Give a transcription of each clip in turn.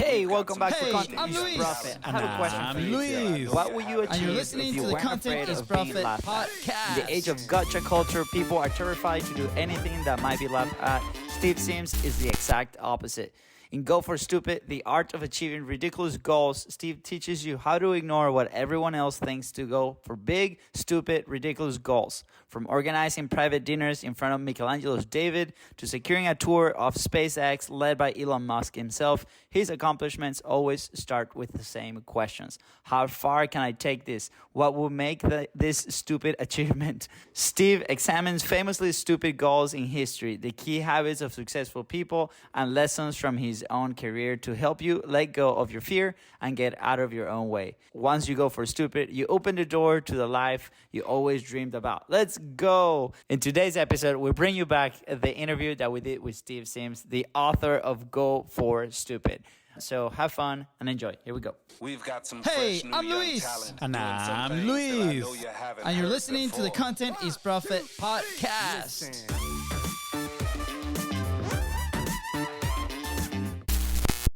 Hey, welcome back to Hey, Content I'm is Luis. Profit. I And have a question I'm for you. Luis. What would you And achieve you're if listening you to the weren't Content afraid is of being Profit laughed at? podcast. In the age of gotcha culture, people are terrified to do anything that might be laughed at. Steve Sims is the exact opposite. In Go for Stupid, the art of achieving ridiculous goals, Steve teaches you how to ignore what everyone else thinks to go for big, stupid, ridiculous goals. From organizing private dinners in front of Michelangelo's David to securing a tour of SpaceX led by Elon Musk himself, his accomplishments always start with the same questions. How far can I take this? What will make this stupid achievement? Steve examines famously stupid goals in history, the key habits of successful people, and lessons from his own career to help you let go of your fear and get out of your own way. Once you go for stupid, you open the door to the life you always dreamed about. Let's go! In today's episode, we bring you back the interview that we did with Steve Sims, the author of Go for Stupid. So have fun and enjoy. Here we go. We've got some Hey, fresh new I'm young Luis. talent And doing some I'm things that I know Luis. you haven't And you're heard listening to the before. Content is Profit podcast.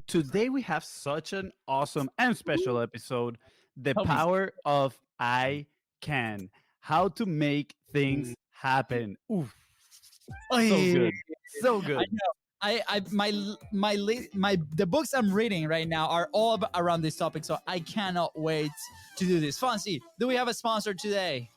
Today we have such an awesome and special episode. The power of I can. How to make things happen. Oof. So good. So good. The books I'm reading right now are all around this topic, so I cannot wait to do this. Fonzie, do we have a sponsor today?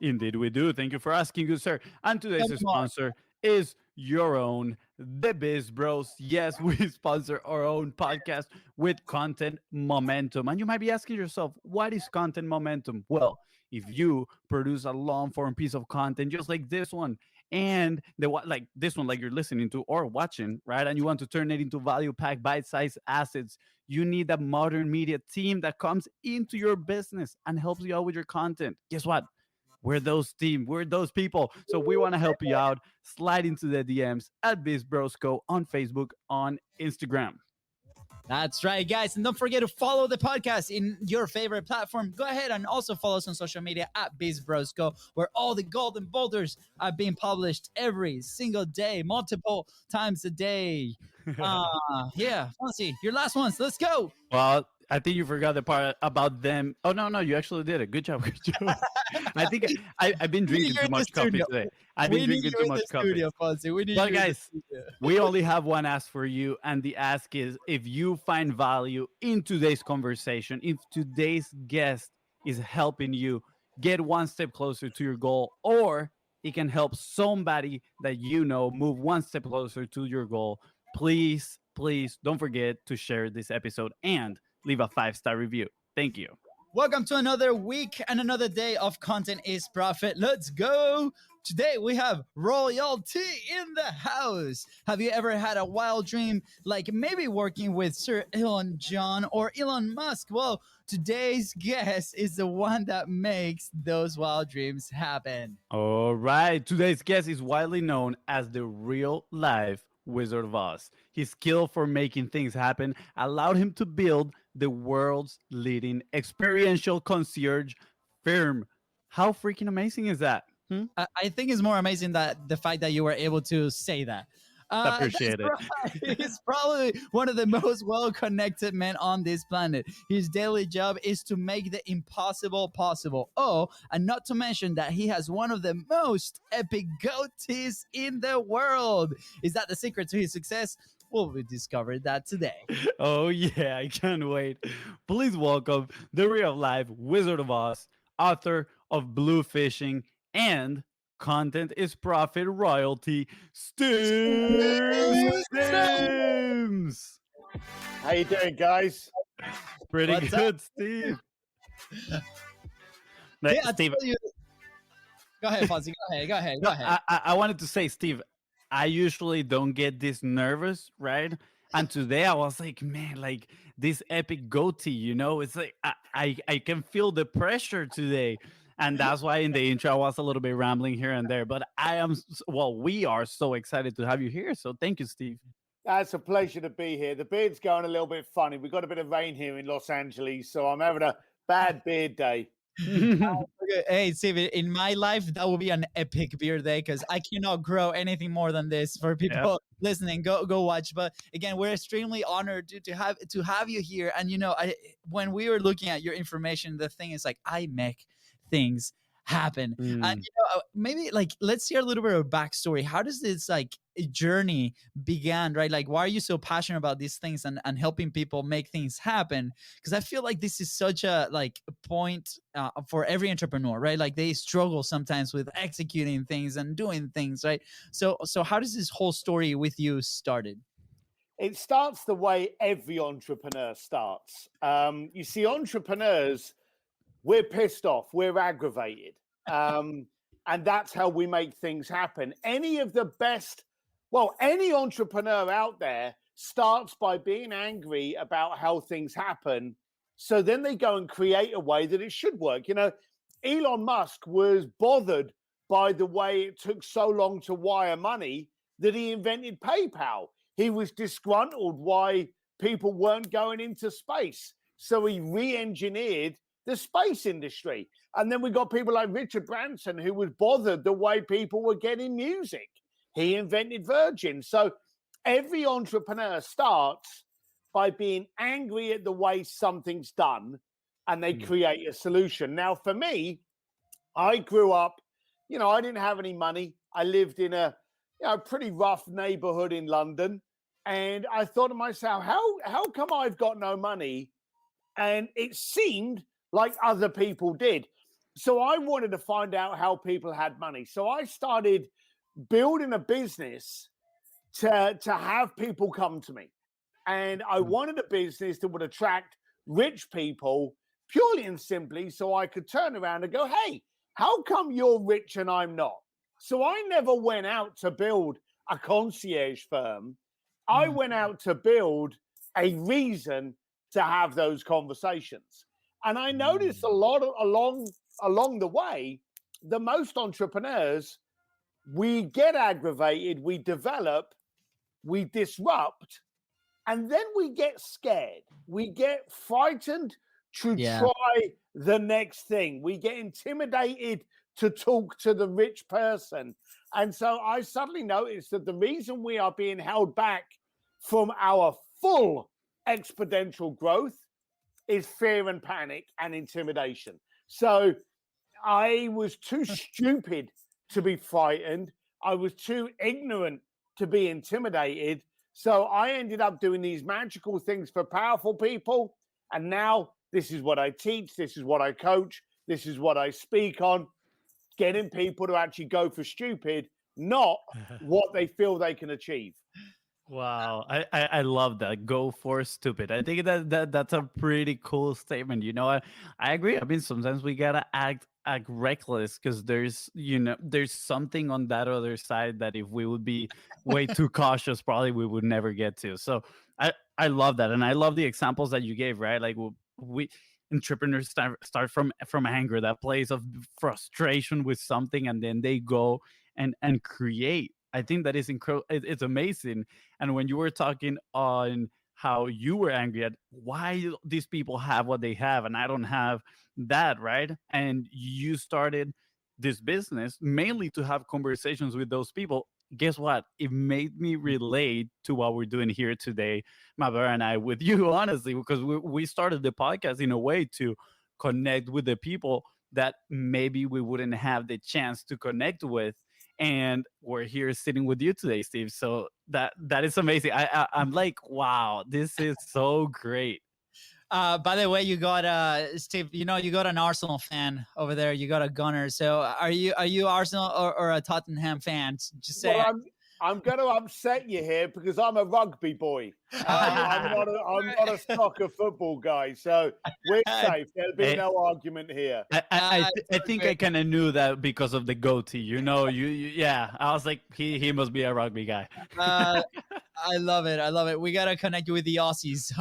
Indeed, we do. Thank you for asking, good sir. And today's Come on. sponsor is your own, the Biz Bros. Yes, we sponsor our own podcast with content momentum. And you might be asking yourself, what is content momentum? Well, if you produce a long form piece of content just like this one, and like this one, like you're listening to or watching, right? And you want to turn it into value pack, bite-sized assets, you need a modern media team that comes into your business and helps you out with your content. Guess what? We're those team. We're those people. So we want to help you out. Slide into the DMs at BizBrosCo on Facebook, on Instagram. That's right, guys. And don't forget to follow the podcast in your favorite platform. Go ahead and also follow us on social media at BizBrosCo, where all the golden boulders are being published every single day, multiple times a day. Yeah, Fonzie, your last ones. Let's go. Well, I think you forgot the part about them. Oh, no, you actually did it. Good job. Good job. I think I've been drinking too much coffee today. I've been drinking too much coffee. Fonzie. We need But you in the guys, studio. we only have one ask for you, and the ask is if you find value in today's conversation, if today's guest is helping you get one step closer to your goal, or it can help somebody that you know move one step closer to your goal, please don't forget to share this episode and leave a 5-star review. Thank you. Welcome to another week and another day of Content is Profit. Let's go. Today we have royalty in the house. Have you ever had a wild dream, like maybe working with Sir Elton John or Elon Musk? Well, today's guest is the one that makes those wild dreams happen. All right. Today's guest is widely known as the real life Wizard of Oz. His skill for making things happen allowed him to build the world's leading experiential concierge firm. How freaking amazing is that? I think it's more amazing that the fact that you were able to say that. Appreciate it. Right. He's probably one of the most well-connected men on this planet. His daily job is to make the impossible possible. Oh, and not to mention that he has one of the most epic goatees in the world. Is that the secret to his success? Well, we discovered that today. Oh, yeah. I can't wait. Please welcome the real life Wizard of Oz, author of Bluefishing and Content is Profit royalty, Steve Sims. How you doing, guys? Pretty What's good, Steve. Like, Yeah, I Steve, tell you- Go ahead, Fonzie. Go ahead. no, I wanted to say, Steve, I usually don't get this nervous, right? And today I was like, man, like this epic goatee, it's like I can feel the pressure today. And that's why in the intro I was a little bit rambling here and there. But we are so excited to have you here. So thank you, Steve. It's a pleasure to be here. The beard's going a little bit funny. We've got a bit of rain here in Los Angeles, so I'm having a bad beard day. Okay, hey, Steve, in my life, that will be an epic beer day because I cannot grow anything more than this. For Yep. people listening, go watch. But again, we're extremely honored to have you here. And when we were looking at your information, the thing is like I make things happen. And Mm. maybe like let's hear a little bit of backstory. How does this like journey began, right? Like, why are you so passionate about these things and helping people make things happen? Because I feel like this is such a like a point for every entrepreneur, right? Like they struggle sometimes with executing things and doing things, right? So how does this whole story with you started? It starts the way every entrepreneur starts. You see, entrepreneurs, we're pissed off, we're aggravated. And that's how we make things happen. Any entrepreneur out there starts by being angry about how things happen. So then they go and create a way that it should work. You know, Elon Musk was bothered by the way it took so long to wire money that he invented PayPal. He was disgruntled why people weren't going into space. So he re-engineered the space industry. And then we got people like Richard Branson, who was bothered the way people were getting music. He invented Virgin. So every entrepreneur starts by being angry at the way something's done and they create a solution. Now, for me, I grew up, I didn't have any money. I lived in a pretty rough neighborhood in London. And I thought to myself, how come I've got no money? And it seemed like other people did. So I wanted to find out how people had money. So I started building a business to have people come to me. And I wanted a business that would attract rich people purely and simply so I could turn around and go, hey, how come you're rich and I'm not? So I never went out to build a concierge firm. I went out to build a reason to have those conversations. And I noticed a lot along the way, the most entrepreneurs, we get aggravated, we develop, we disrupt, and then we get scared. We get frightened to try the next thing. We get intimidated to talk to the rich person. And so I suddenly noticed that the reason we are being held back from our full exponential growth is fear and panic and intimidation. So I was too stupid to be frightened. I was too ignorant to be intimidated. So I ended up doing these magical things for powerful people. And now this is what I teach. This is what I coach. This is what I speak on. Getting people to actually go for stupid, not what they feel they can achieve. Wow, I love that. Go for stupid. I think that's a pretty cool statement. I agree. I mean, sometimes we gotta act reckless because there's something on that other side that if we would be way too cautious, probably we would never get to. So I love that, and I love the examples that you gave. Right, like we entrepreneurs start from anger, that place of frustration with something, and then they go and create. I think that is incredible. It's amazing. And when you were talking on how you were angry at why these people have what they have and I don't have that, right? And you started this business mainly to have conversations with those people. Guess what? It made me relate to what we're doing here today, my brother and I, with you, honestly, because we started the podcast in a way to connect with the people that maybe we wouldn't have the chance to connect with. And we're here sitting with you today, Steve. So that is amazing. I'm like, wow, this is so great. By the way, you got Steve. You got an Arsenal fan over there. You got a Gunner. So are you Arsenal or a Tottenham fan? Just say. Well, I'm going to upset you here because I'm a rugby boy. I'm not a soccer football guy. So we're safe. There'll be no argument here. I think I kind of knew that because of the goatee. Yeah. I was like, he must be a rugby guy. I love it. I love it. We gotta connect with the Aussies,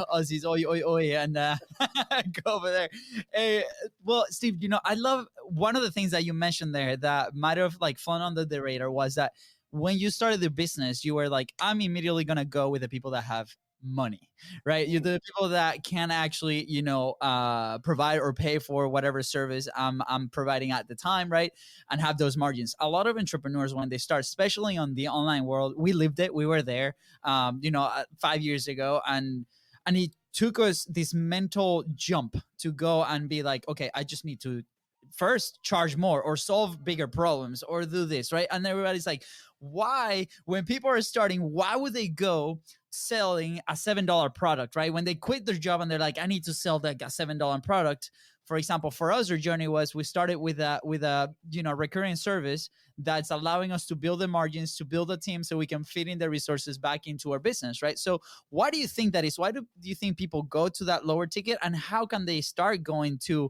oi oi oi, and go over there. Hey, well, Steve, I love one of the things that you mentioned there that might have like flown under the radar was that when you started the business, you were like, I'm immediately gonna go with the people that have money, right? You're the people that can actually, provide or pay for whatever service I'm providing at the time, right? And have those margins. A lot of entrepreneurs, when they start, especially on the online world, we lived it, we were there, 5 years ago, and it took us this mental jump to go and be like, okay, I just need to first charge more or solve bigger problems or do this, right? And everybody's like, why, when people are starting, why would they go selling a $7 product, right? When they quit their job and they're like, I need to sell like a $7 product. For example, for us, our journey was, we started with a recurring service that's allowing us to build the margins, to build a team so we can fit in the resources back into our business, right? So why do you think that is? Why do you think people go to that lower ticket, and how can they start going to,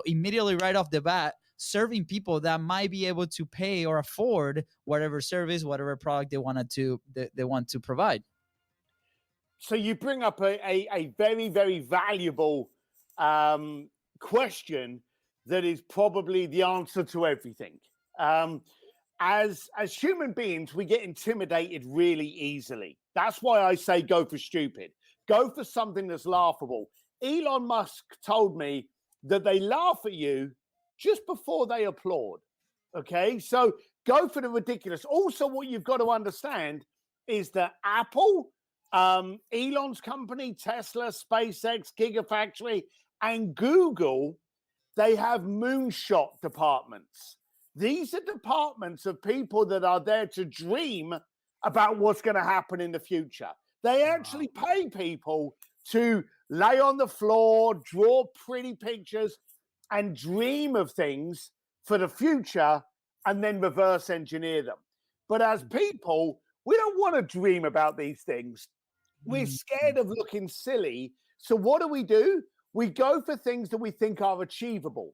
immediately right off the bat, serving people that might be able to pay or afford whatever service, whatever product they want to provide? So you bring up a very, very valuable question that is probably the answer to everything. As human beings, we get intimidated really easily. That's why I say go for stupid. Go for something that's laughable. Elon Musk told me that they laugh at you just before they applaud. Okay, so go for the ridiculous. Also, what you've got to understand is that Apple, Elon's company, Tesla, SpaceX, Gigafactory, and Google, they have moonshot departments. These are departments of people that are there to dream about what's going to happen in the future. They actually pay people to lay on the floor, draw pretty pictures, and dream of things for the future, and then reverse engineer them. But as people, we don't want to dream about these things. We're scared of looking silly. So what do? We go for things that we think are achievable.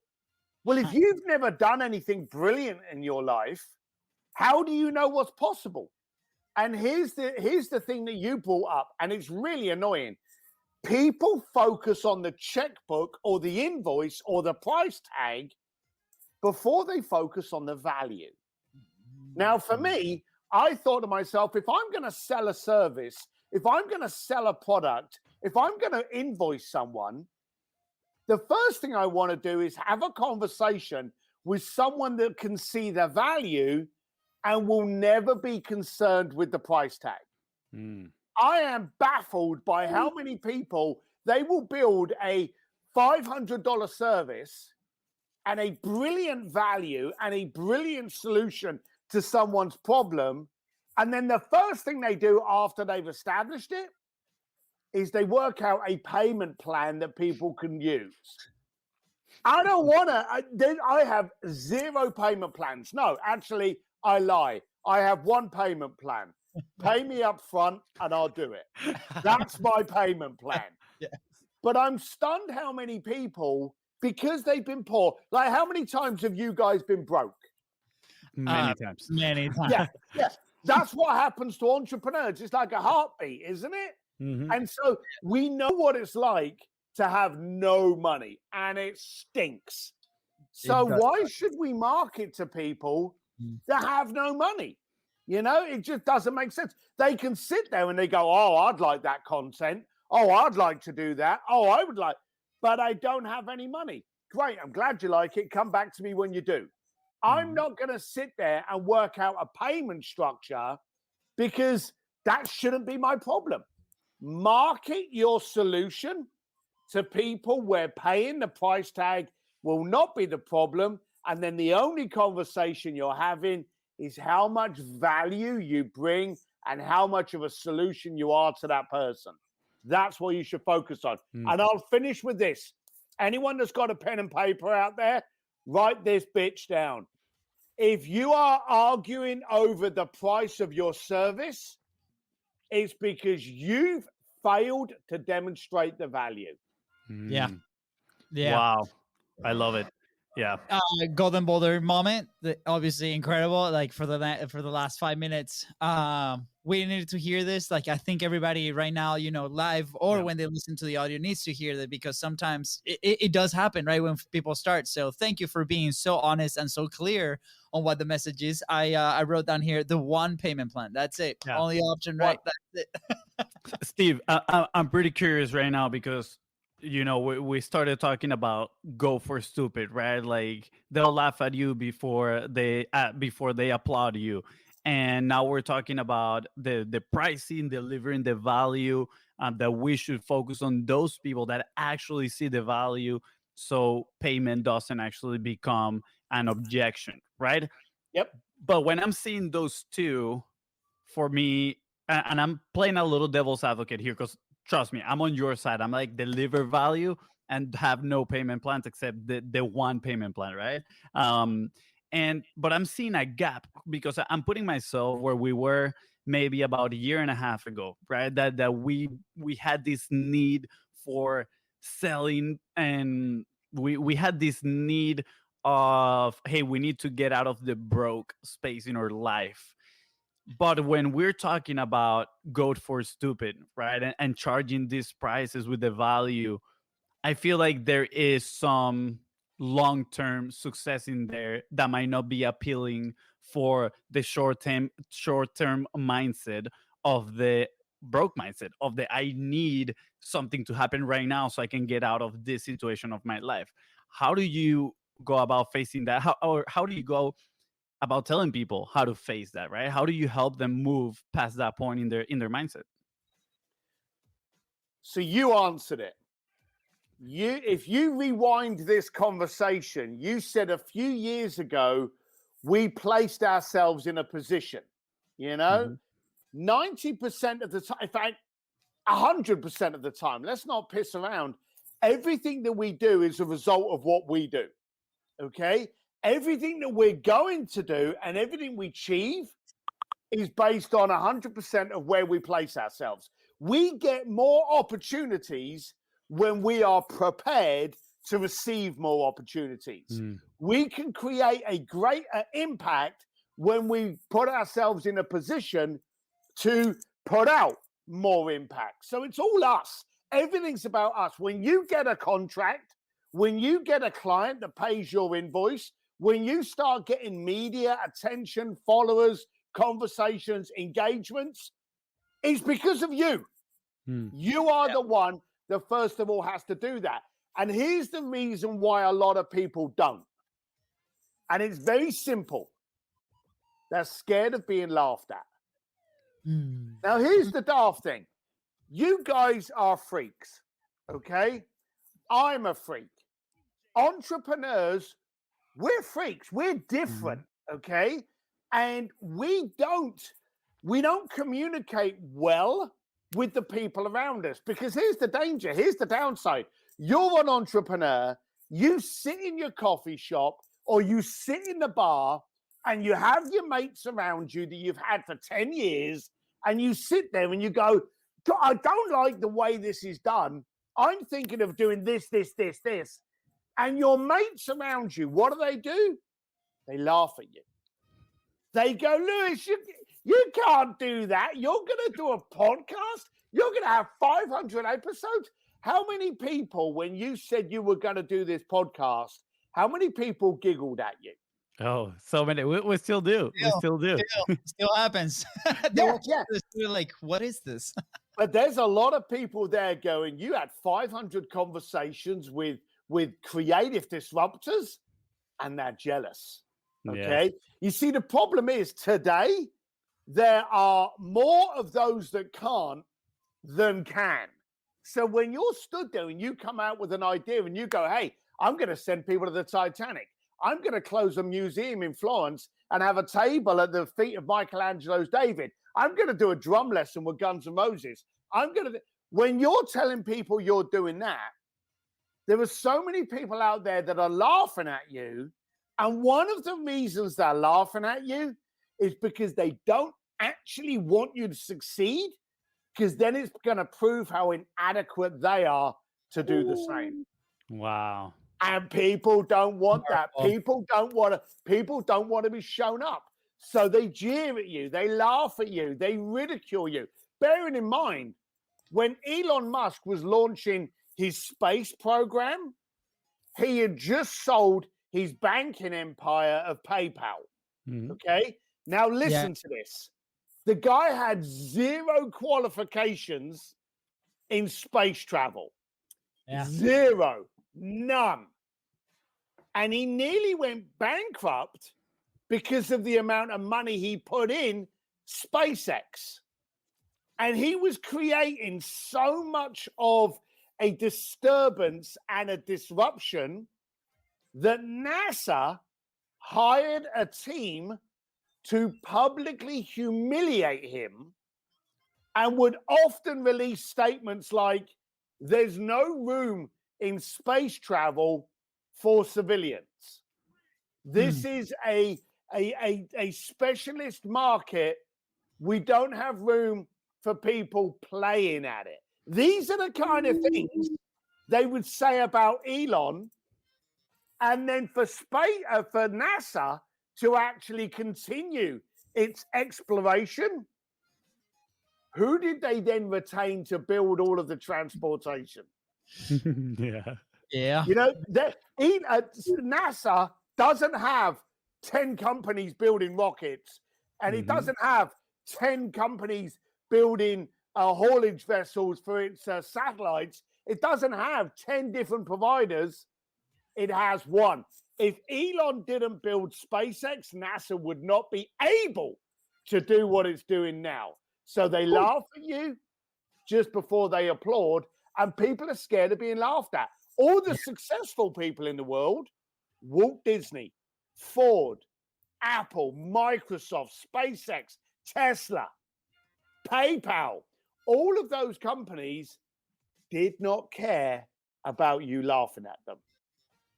Well, if you've never done anything brilliant in your life, how do you know what's possible? And here's the thing that you brought up, and it's really annoying. People focus on the checkbook or the invoice or the price tag before they focus on the value. Now, for me, I thought to myself, if I'm going to sell a service, if I'm going to sell a product, if I'm going to invoice someone, the first thing I want to do is have a conversation with someone that can see the value and will never be concerned with the price tag. I am baffled by how many people, they will build a $500 service and a brilliant value and a brilliant solution to someone's problem. And then the first thing they do after they've established it is they work out a payment plan that people can use. I don't want to, I have 0 payment plans. No, actually, I lie. I have 1 payment plan. Pay me up front and I'll do it. That's my payment plan. Yes. But I'm stunned how many people, because they've been poor, like how many times have you guys been broke? Many times. Many times. Yeah. That's what happens to entrepreneurs. It's like a heartbeat, isn't it? And so we know what it's like to have no money, and it stinks. So why should we market to people that have no money? It just doesn't make sense. They can sit there and they go, oh, I'd like that content. Oh, I'd like to do that. Oh, I would like, but I don't have any money. Great. I'm glad you like it. Come back to me when you do. I'm not going to sit there and work out a payment structure, because that shouldn't be my problem. Market your solution to people where paying the price tag will not be the problem. And then the only conversation you're having is how much value you bring and how much of a solution you are to that person. That's what you should focus on. And I'll finish with this. Anyone that's got a pen and paper out there, write this bitch down. If you are arguing over the price of your service, it's because you've failed to demonstrate the value. Yeah. Wow. I love it. Yeah. Golden Boulder moment, obviously incredible. Like for the last 5 minutes, we needed to hear this. Like I think everybody right now, live or Yeah. when they listen to the audio, needs to hear that, because sometimes it does happen right when people start. So thank you for being so honest and so clear on what the message is. I wrote down here the one payment plan. That's it. Yeah. Only option, right? That's it. Steve, I'm pretty curious right now because we started talking about go for stupid, right? Like they'll laugh at you before they applaud you, and now we're talking about the pricing, delivering the value, that we should focus on those people that actually see the value, so payment doesn't actually become an objection, right? Yep. But when I'm seeing those two, for me, and I'm playing a little devil's advocate here because trust me, I'm on your side. I'm like deliver value and have no payment plans except the one payment plan, right? But I'm seeing a gap because I'm putting myself where we were maybe about a year and a half ago, right? That we had this need for selling, and we had this need of, hey, we need to get out of the broke space in our life. But when we're talking about go for stupid, right, and charging these prices with the value, I feel like there is some long-term success in there that might not be appealing for the short-term mindset of the broke mindset of the I need something to happen right now so I can get out of this situation of my life. How do you go about facing that? How do you go about telling people how to face that, right? How do you help them move past that point in their mindset? So you answered it. If you rewind this conversation, you said a few years ago, we placed ourselves in a position, 90% of the time, in fact, 100% of the time, let's not piss around. Everything that we do is a result of what we do. Okay. Everything that we're going to do and everything we achieve is based on 100% of where we place ourselves. We get more opportunities when we are prepared to receive more opportunities. We can create a greater impact when we put ourselves in a position to put out more impact. So it's all us. Everything's about us. When you get a contract, when you get a client that pays your invoice, when you start getting media attention, followers, conversations, engagements, it's because of you. You are the one that first of all has to do that. And here's the reason why a lot of people don't. And it's very simple. They're scared of being laughed at. Now, here's the daft thing. You guys are freaks, okay? I'm a freak. Entrepreneurs, we're freaks. We're different, okay? And we don't communicate well with the people around us, because here's the danger. Here's the downside. You're an entrepreneur. You sit in your coffee shop or you sit in the bar and you have your mates around you that you've had for 10 years, and you sit there and you go, I don't like the way this is done. I'm thinking of doing this. And your mates around you, what do? They laugh at you. They go, Lewis, you can't do that. You're going to do a podcast. You're going to have 500 episodes. How many people, when you said you were going to do this podcast, how many people giggled at you? Oh, so many. We still do. Still happens. Yeah. They're like, what is this? But there's a lot of people there going, you had 500 conversations with creative disruptors, and they're jealous. Okay. Yeah. You see, the problem is today, there are more of those that can't than can. So when you're stood there and you come out with an idea and you go, hey, I'm going to send people to the Titanic. I'm going to close a museum in Florence and have a table at the feet of Michelangelo's David. I'm going to do a drum lesson with Guns N' Roses. When you're telling people you're doing that, there are so many people out there that are laughing at you. And one of the reasons they're laughing at you is because they don't actually want you to succeed, because then it's going to prove how inadequate they are to do the same. Wow. And people don't want that. Horrible. People don't want to be shown up. So they jeer at you, they laugh at you, they ridicule you. Bearing in mind, when Elon Musk was launching his space program, he had just sold his banking empire of PayPal. Mhm. Okay. Now listen to this. The guy had 0 qualifications in space travel. Yeah. 0. None. And he nearly went bankrupt because of the amount of money he put in SpaceX. And he was creating so much of a disturbance and a disruption that NASA hired a team to publicly humiliate him and would often release statements like, there's no room in space travel for civilians. This is a specialist market. We don't have room for people playing at it. These are the kind of things they would say about Elon. And then for NASA to actually continue its exploration, who did they then retain to build all of the transportation? Yeah. Yeah. You know, NASA doesn't have 10 companies building rockets, and it doesn't have 10 companies building haulage vessels for its satellites. It doesn't have 10 different providers. It has one. If Elon didn't build SpaceX, NASA would not be able to do what it's doing now. So they laugh at you just before they applaud, and people are scared of being laughed at. All the successful people in the world, Walt Disney, Ford, Apple, Microsoft, SpaceX, Tesla, PayPal, all of those companies did not care about you laughing at them.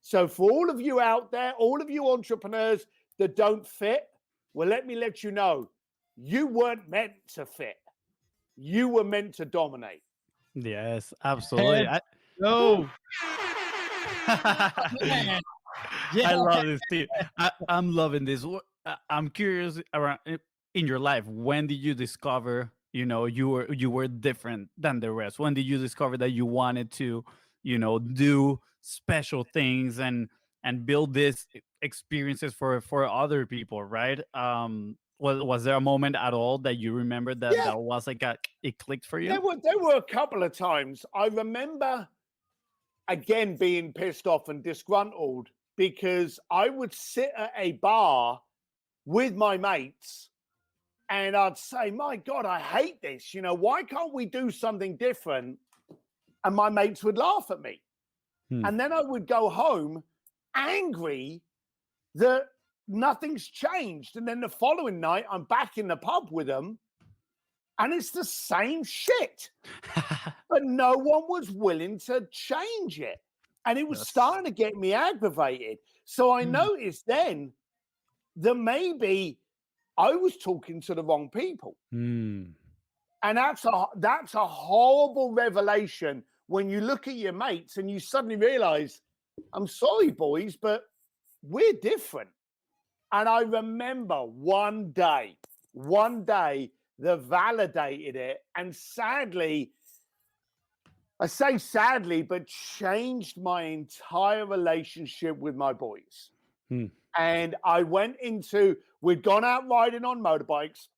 So for all of you out there, all of you entrepreneurs that don't fit, well, let me let you know, you weren't meant to fit. You were meant to dominate. Yes, absolutely. No. I Yeah. love this, Steve. I'm loving this. I'm curious around in your life. When did you discover, you were different than the rest? When did you discover that you wanted to, do special things and build these experiences for other people, right? Was there a moment at all that you remember that Yeah. that was like it clicked for you? There were a couple of times. I remember, again, being pissed off and disgruntled because I would sit at a bar with my mates and I'd say, my God, I hate this. Why can't we do something different? And my mates would laugh at me. And then I would go home angry that nothing's changed. And then the following night, I'm back in the pub with them and it's the same shit. But no one was willing to change it. And it was starting to get me aggravated. So I noticed then that maybe I was talking to the wrong people. And that's a horrible revelation when you look at your mates and you suddenly realize, I'm sorry, boys, but we're different. And I remember one day that validated it. And sadly, I say sadly, but changed my entire relationship with my boys. And I we'd gone out riding on motorbikes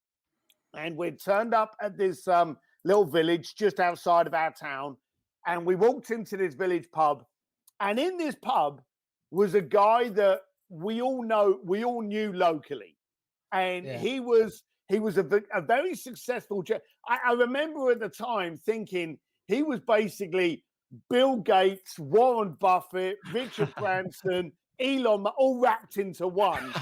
and we'd turned up at this little village just outside of our town. And we walked into this village pub. And in this pub was a guy that we all knew locally. And he was a very successful. I remember at the time thinking he was basically Bill Gates, Warren Buffett, Richard Branson, Elon, all wrapped into one.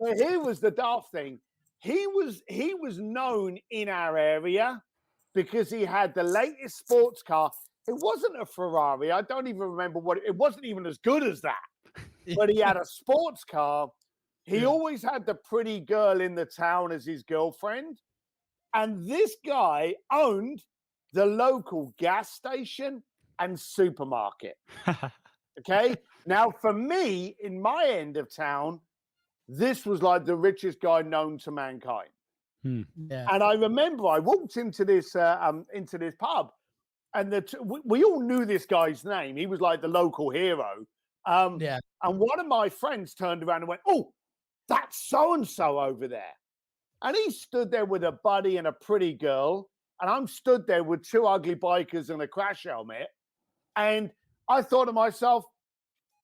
But here was the daft thing. He was known in our area because he had the latest sports car. It wasn't a Ferrari. I don't even remember it wasn't even as good as that. But he had a sports car. He always had the pretty girl in the town as his girlfriend. And this guy owned the local gas station and supermarket. Okay. Now, for me, in my end of town, this was like the richest guy known to mankind. Yeah. And I remember I walked into this pub, and we all knew this guy's name. He was like the local hero. Yeah. And one of my friends turned around and went, "Oh, that's so and so over there." And he stood there with a buddy and a pretty girl, and I'm stood there with two ugly bikers and a crash helmet. And I thought to myself,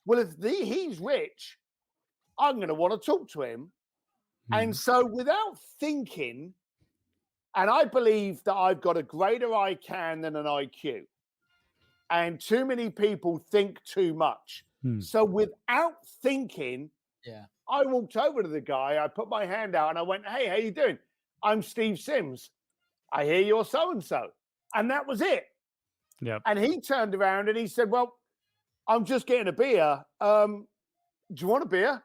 well, if he's rich, I'm going to want to talk to him. And so without thinking, and I believe that I've got a greater ICANN than an IQ. And too many people think too much. So without thinking, Yeah. I walked over to the guy, I put my hand out and I went, "Hey, how you doing? I'm Steve Sims. I hear you're so-and-so." And that was it. Yep. And he turned around and he said, "Well, I'm just getting a beer. Do you want a beer?"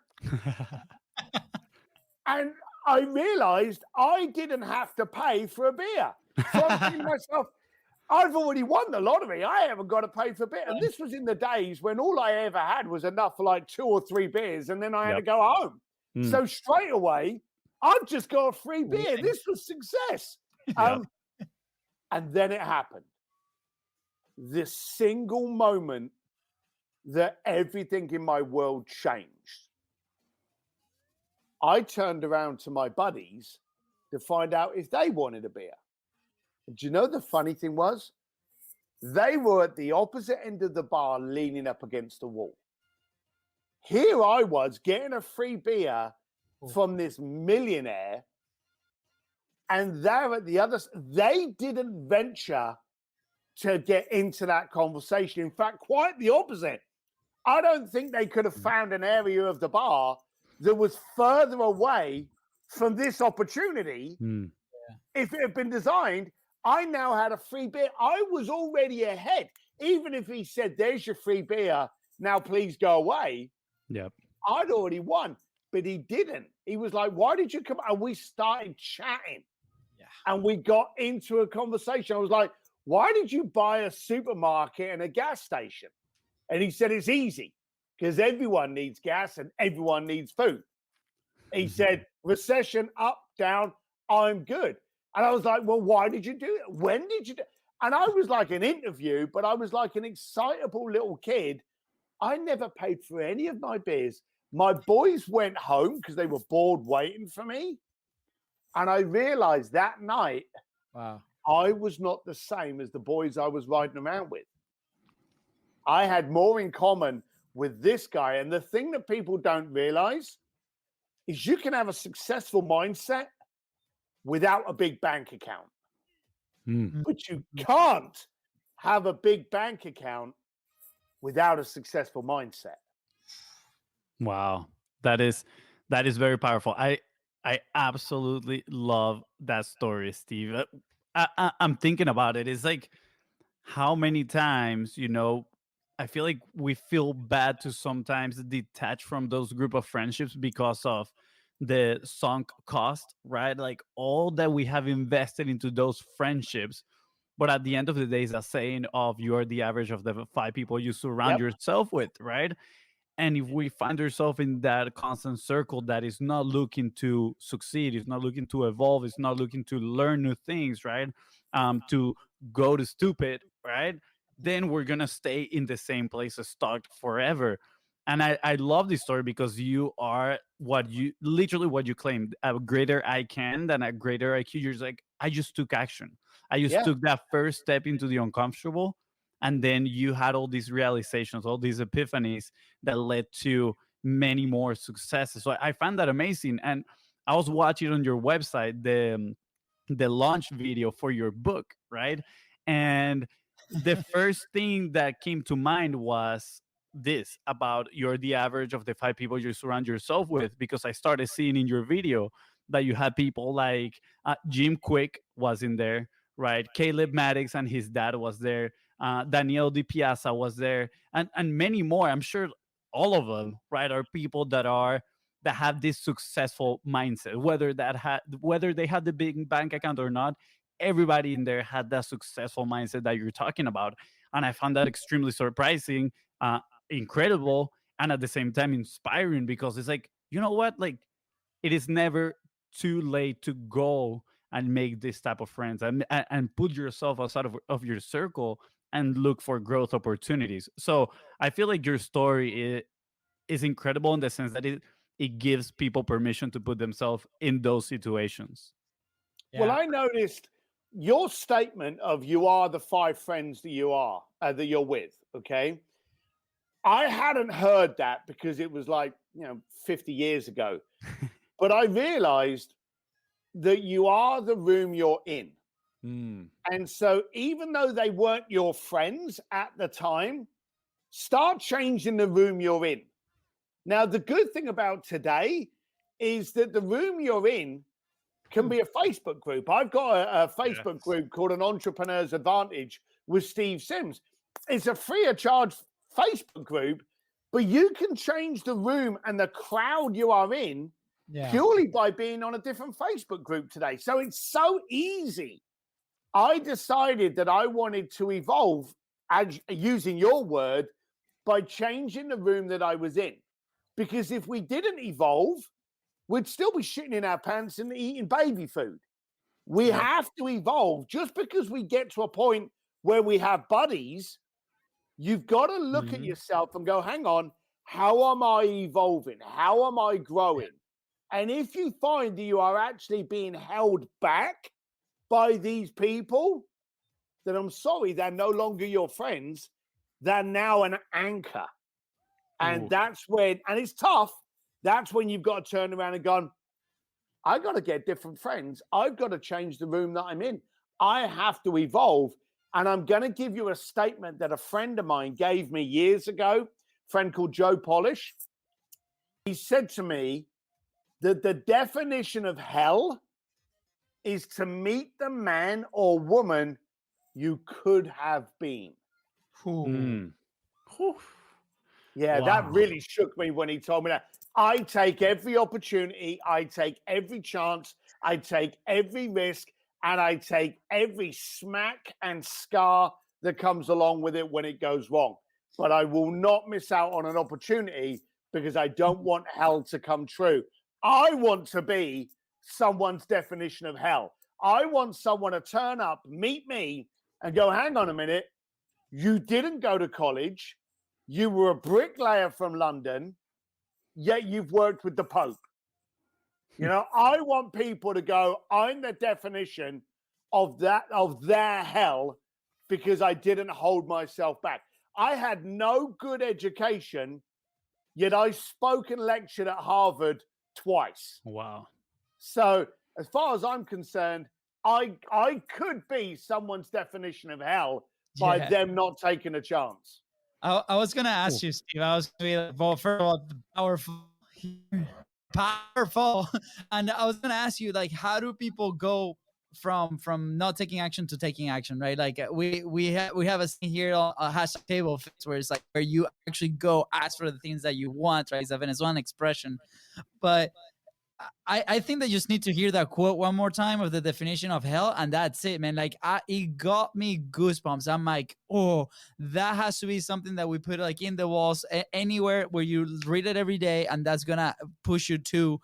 And I realized I didn't have to pay for a beer. So I'm thinking to myself, I've already won the lottery. I haven't got to pay for a beer. And this was in the days when all I ever had was enough for like 2 or 3 beers, and then I had to go home. So straight away, I've just got a free beer. This was success. And then it happened. This single moment that everything in my world changed. I turned around to my buddies to find out if they wanted a beer. And do you know the funny thing was? They were at the opposite end of the bar, leaning up against the wall. Here I was getting a free beer from this millionaire, and they're at the other. They didn't venture to get into that conversation. In fact, quite the opposite. I don't think they could have found an area of the bar that was further away from this opportunity. If it had been designed, I now had a free beer. I was already ahead. Even if he said, "There's your free beer, now please go away," I'd already won. But he didn't. He was like, "Why did you come?" And we started chatting. And we got into a conversation. I was like, "Why did you buy a supermarket and a gas station?" And he said, "It's easy, because everyone needs gas and everyone needs food." He said, "Recession, up, down, I'm good." And I was like, "Well, why did you do it? When did you do it?" And I was like an interview, but I was like an excitable little kid. I never paid for any of my beers. My boys went home because they were bored waiting for me. And I realized that night, I was not the same as the boys I was riding around with. I had more in common with this guy. And the thing that people don't realize is you can have a successful mindset without a big bank account. But you can't have a big bank account without a successful mindset. Wow, that is very powerful. I absolutely love that story, Steve. I'm thinking about it. It's like how many times, I feel like we feel bad to sometimes detach from those group of friendships because of the sunk cost, right? Like all that we have invested into those friendships. But at the end of the day, it's a saying of you're the average of the 5 people you surround yourself with, right? And if we find ourselves in that constant circle that is not looking to succeed, is not looking to evolve, is not looking to learn new things, right? To go to stupid, right? Then we're gonna stay in the same place, stuck forever. And I love this story because you are literally what you claimed, a greater I can than a greater IQ. You're just like, I just took action. I just took that first step into the uncomfortable. And then you had all these realizations, all these epiphanies that led to many more successes. So I find that amazing. And I was watching on your website the launch video for your book, right? And the first thing that came to mind was this about you're the average of the 5 people you surround yourself with, because I started seeing in your video that you had people like Jim Quick was in there, right? Caleb Maddox and his dad was there. Daniel Di Piazza was there, and many more. I'm sure all of them, right, are people that have this successful mindset. Whether they had the big bank account or not, everybody in there had that successful mindset that you're talking about. And I found that extremely surprising. incredible and at the same time inspiring, because it's like, you know what, like it is never too late to go and make this type of friends, and put yourself outside of your circle and look for growth opportunities. So I feel like your story is incredible in the sense that it gives people permission to put themselves in those situations. Well, Yeah. I noticed your statement of you are the 5 friends that you are that you're with. Okay, I hadn't heard that because it was like 50 years ago, but I realized that you are the room you're in. Mm. And so, even though they weren't your friends at the time, start changing the room you're in. Now, the good thing about today is that the room you're in can be a Facebook group. I've got a Facebook group called An Entrepreneur's Advantage with Steve Sims. It's a free of charge Facebook group, but you can change the room and the crowd you are in purely by being on a different Facebook group today. So it's so easy. I decided that I wanted to evolve, using your word, by changing the room that I was in. Because if we didn't evolve, we'd still be shitting in our pants and eating baby food. We have to evolve. Just because we get to a point where we have buddies, you've got to look at yourself and go, hang on, how am I evolving? How am I growing? And if you find that you are actually being held back by these people, then I'm sorry, they're no longer your friends. They're now an anchor. And that's when, and it's tough, that's when you've got to turn around and go, I got to get different friends. I've got to change the room that I'm in. I have to evolve. And I'm going to give you a statement that a friend of mine gave me years ago, a friend called Joe Polish. He said to me that the definition of hell is to meet the man or woman you could have been. Yeah, that really shook me when he told me that. I take every opportunity, I take every chance, I take every risk, and I take every smack and scar that comes along with it when it goes wrong. But I will not miss out on an opportunity because I don't want hell to come true. I want to be someone's definition of hell. I want someone to turn up, meet me, and go, hang on a minute, you didn't go to college, you were a bricklayer from London, yet you've worked with the Pope. I want people to go, I'm the definition of their hell because I didn't hold myself back. I had no good education, yet I spoke and lectured at Harvard twice. Wow. So as far as I'm concerned, I could be someone's definition of hell by them not taking a chance. I was gonna ask you, Steve. I was gonna be like, well, first of all, powerful, and I was gonna ask you, like, how do people go from not taking action to taking action, right? Like we have a scene here on a hashtag table where it's like where you actually go ask for the things that you want, right? It's a Venezuelan expression, but I think that you just need to hear that quote one more time of the definition of hell, and that's it, man. Like it got me goosebumps. I'm like, oh, that has to be something that we put like in the walls, anywhere where you read it every day, and that's gonna push you to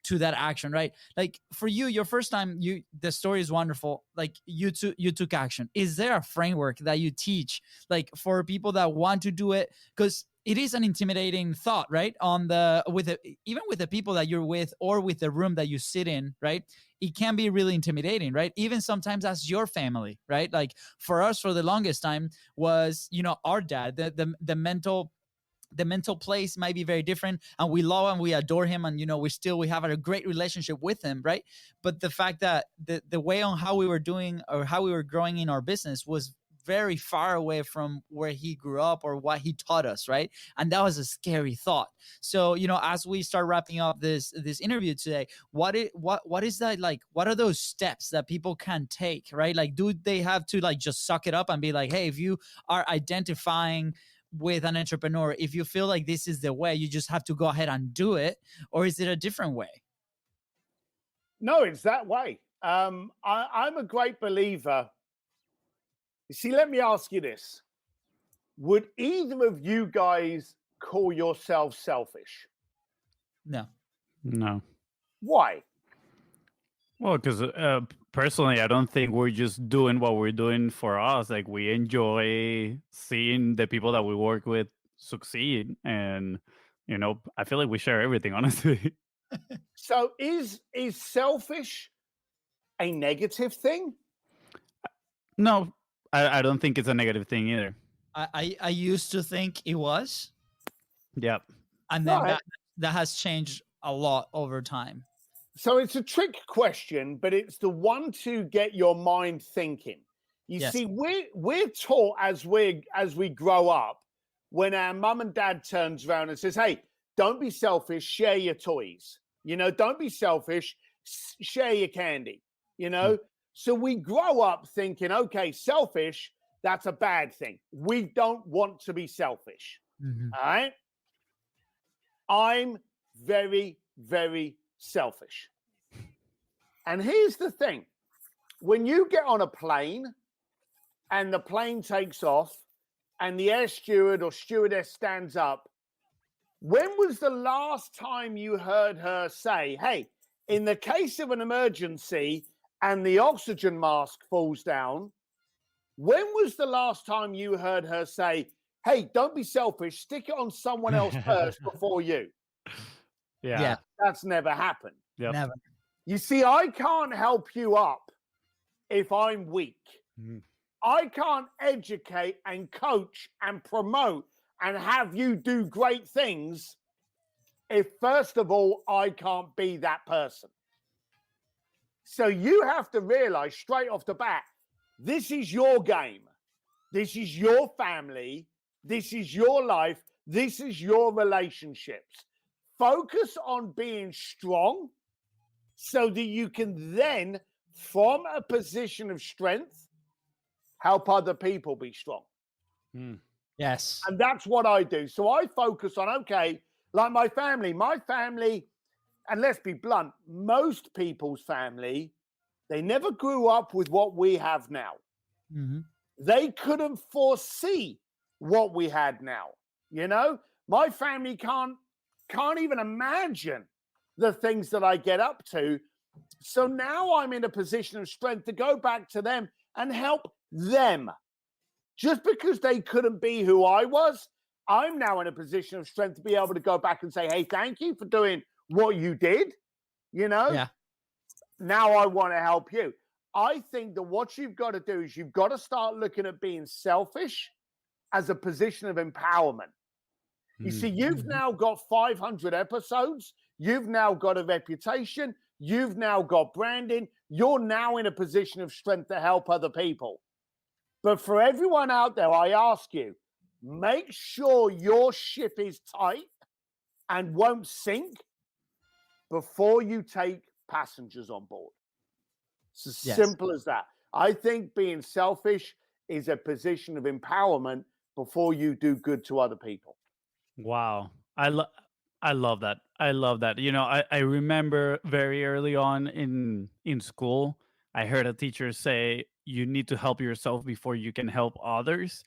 that action, right? Like for you, your first time, the story is wonderful. Like you took action. Is there a framework that you teach, like for people that want to do it? Because it is an intimidating thought, right? Even with the people that you're with or with the room that you sit in, right? It can be really intimidating, right? Even sometimes as your family, right? Like for us, for the longest time was, our dad, the mental place might be very different, and we love and we adore him, and we have a great relationship with him, right? But the fact that the way on how we were doing or how we were growing in our business was very far away from where he grew up or what he taught us, right? And that was a scary thought. So as we start wrapping up this interview today, what is that, like, what are those steps that people can take, right? Like, do they have to like just suck it up and be like, hey, if you are identifying with an entrepreneur, if you feel like this is the way, you just have to go ahead and do it? Or is it a different way? No, it's that way. I'm a great believer. You see, let me ask you this. Would either of you guys call yourself selfish? No. No. Why? Well, because personally, I don't think we're just doing what we're doing for us. Like, we enjoy seeing the people that we work with succeed, and I feel like we share everything. Honestly, So is selfish a negative thing? no, I don't think it's a negative thing either. I used to think it was, Yep. and then Right. that has changed a lot over time. So it's a trick question, but it's the one to get your mind thinking. You Yes. see, we're taught as we grow up, when our mum and dad turns around and says, "Hey, don't be selfish, share your toys. Don't be selfish, share your candy." So we grow up thinking, okay, selfish, that's a bad thing. We don't want to be selfish. Mhm. All right. I'm very, very selfish. And here's the thing. When you get on a plane and the plane takes off and the air steward or stewardess stands up, when was the last time you heard her say, "Hey, in the case of an emergency and the oxygen mask falls down," when was the last time you heard her say, "Hey, don't be selfish, stick it on someone else first before you"? Yeah. That's never happened. Yep. Never. You see, I can't help you up if I'm weak. Mhm. I can't educate and coach and promote and have you do great things if, first of all, I can't be that person. So you have to realize straight off the bat, this is your game. This is your family. This is your life. This is your relationships. Focus on being strong so that you can then, from a position of strength, help other people be strong. Yes. And that's what I do. So I focus on, okay, like my family, and let's be blunt, most people's family, they never grew up with what we have now. Mhm. They couldn't foresee what we had now. My family can't even imagine the things that I get up to. So now I'm in a position of strength to go back to them and help them. Just because they couldn't be who I was, I'm now in a position of strength to be able to go back and say, "Hey, thank you for doing what you did." Yeah. Now I want to help you. I think that what you've got to do is you've got to start looking at being selfish as a position of empowerment. You see, you've now got 500 episodes. You've now got a reputation. You've now got branding. You're now in a position of strength to help other people. But for everyone out there, I ask you, make sure your ship is tight and won't sink before you take passengers on board. It's as simple as that. I think being selfish is a position of empowerment before you do good to other people. Wow. I love that. I love that. I remember very early on in school, I heard a teacher say you need to help yourself before you can help others.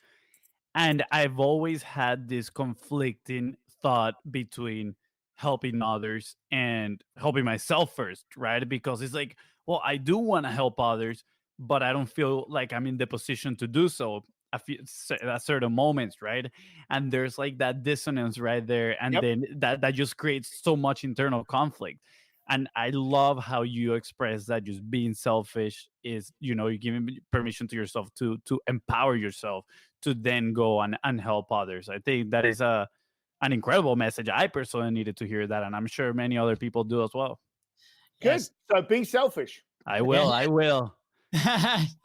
And I've always had this conflicting thought between helping others and helping myself first, right? Because it's like, well, I do want to help others, but I don't feel like I'm in the position to do so at certain moments, right? And there's like that dissonance right there, and then that just creates so much internal conflict. And I love how you express that just being selfish is, you're giving permission to yourself to empower yourself to then go and help others. I think that is an incredible message. I personally needed to hear that, and I'm sure many other people do as well. Good. Yes. So be selfish. I will. I will.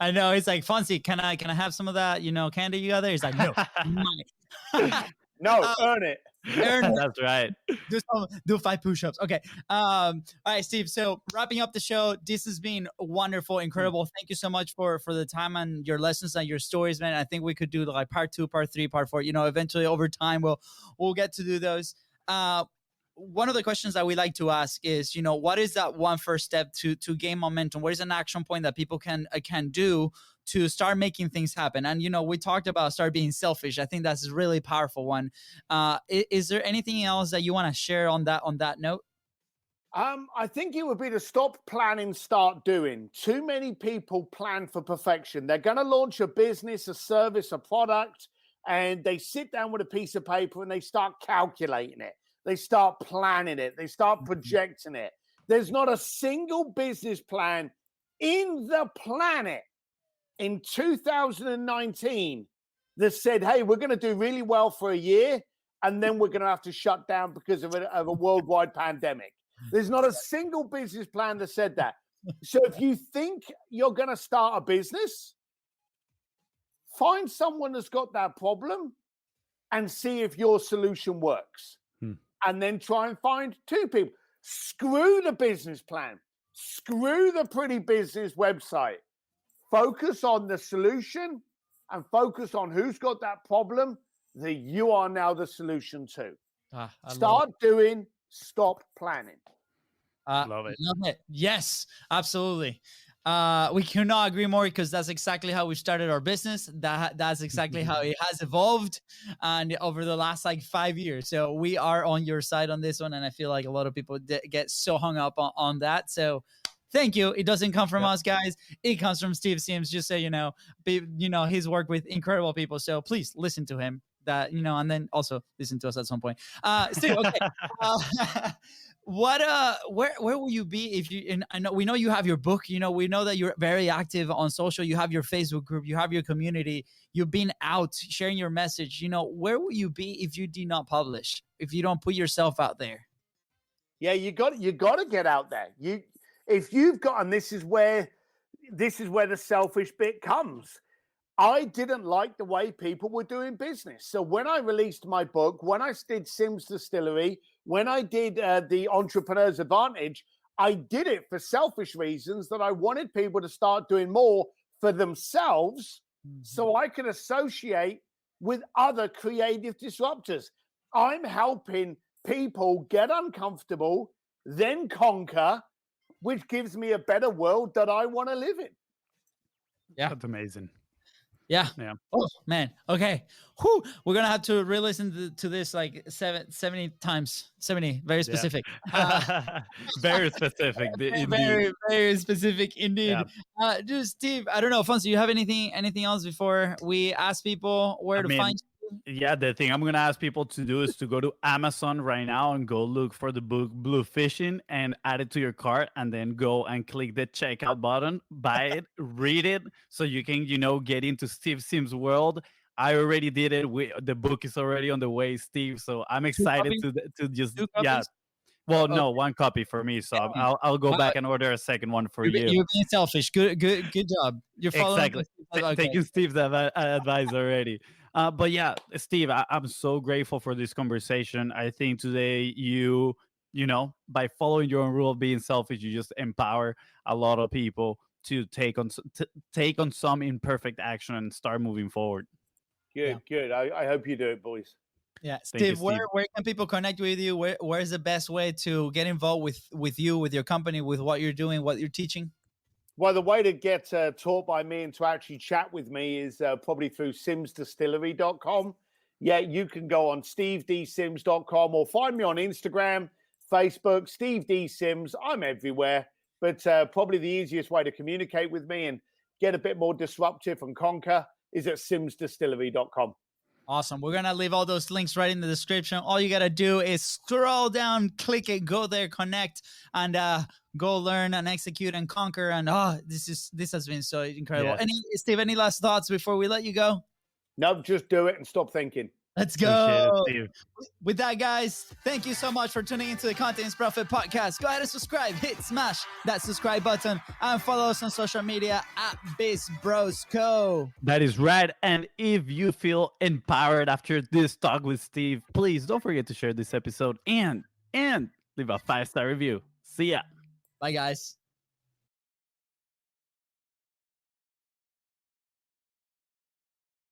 I know. It's like, Fonzie, can I have some of that, candy you got there? He's like, no. No, earn it. That's right. Do 5 push-ups. Okay. All right, Steve. So wrapping up the show, this has been wonderful, incredible. Thank you so much for the time and your lessons and your stories, man. I think we could do like part 2, part 3, part 4. Eventually over time we'll get to do those. One of the questions that we like to ask is, what is that one first step to gain momentum? What is an action point that people can do to start making things happen. And we talked about start being selfish. I think that's a really powerful one. Is there anything else that you want to share on that note? I think it would be to stop planning, start doing. Too many people plan for perfection. They're going to launch a business, a service, a product, and they sit down with a piece of paper and they start calculating it. They start planning it. They start projecting it. There's not a single business plan in the planet in 2019 that said, hey, we're going to do really well for a year, and then we're going to have to shut down because of a worldwide pandemic. There's not a single business plan that said that. So if you think you're going to start a business, find someone that's got that problem and see if your solution works. And then try and find two people. Screw the business plan. Screw the pretty business website. Focus on the solution and focus on who's got that problem that you are now the solution to. Start doing, stop planning. Love it. Love it. Yes, absolutely. We cannot agree more, because that's exactly how we started our business. That's exactly how it has evolved, and over the last 5 years. So we are on your side on this one, and I feel like a lot of people get so hung up on that. So thank you. It doesn't come from us, guys. It comes from Steve Sims. Just so you know, he's worked with incredible people. So please listen to him. And then also listen to us at some point. Steve, okay. Where will you be if you? And we know you have your book. We know that you're very active on social. You have your Facebook group. You have your community. You've been out sharing your message. Where will you be if you do not publish? If you don't put yourself out there? Yeah, you got to get out there. If you've got, and this is where the selfish bit comes. I didn't like the way people were doing business. So when I released my book, when I did Sims Distillery, when I did the Entrepreneur's Advantage, I did it for selfish reasons, that I wanted people to start doing more for themselves so I can associate with other creative disruptors. I'm helping people get uncomfortable, then conquer, which gives me a better world that I want to live in. Yeah, that's amazing. Yeah. Oh, man. Okay. Whew. We're going to have to re-listen to this 70 times. 70. Very specific. Very specific. Very, very specific indeed. Yeah. Just Steve, I don't know, Fonso, you have anything else before we ask people where to find you? Yeah, the thing I'm going to ask people to do is to go to Amazon right now and go look for the book Bluefishing and add it to your cart, and then go and click the checkout button, buy it, read it, so you can, get into Steve Sims' world. I already did it. The book is already on the way, Steve. So I'm excited to just, Well, no, one copy for me. So I'll go back and order a second one for you. You're being selfish. Good job. You're following. Exactly. Taking Steve's advice already. But yeah, Steve, I'm so grateful for this conversation. I think today by following your own rule of being selfish, you just empower a lot of people to take on some imperfect action and start moving forward. Good. I hope you do it, boys. Yeah, Steve, where can people connect with you? Where's the best way to get involved with you, with your company, with what you're doing, what you're teaching? Well, the way to get taught by me and to actually chat with me is probably through simsdistillery.com. Yeah, you can go on stevedsims.com or find me on Instagram, Facebook, Steve D. Sims. I'm everywhere. But probably the easiest way to communicate with me and get a bit more disruptive and conquer is at simsdistillery.com. Awesome. We're going to leave all those links right in the description. All you got to do is scroll down, click it, go there, connect, and go learn and execute and conquer. And this has been so incredible. Yeah. Steve, any last thoughts before we let you go? No, just do it and stop thinking. Let's go. Appreciate it, Steve. With that, guys, thank you so much for tuning into the Content is Profit podcast. Go ahead and subscribe. Smash that subscribe button and follow us on social media at BizBrosCo. That is right. And if you feel empowered after this talk with Steve, please don't forget to share this episode and leave a 5-star review. See ya. Bye, guys.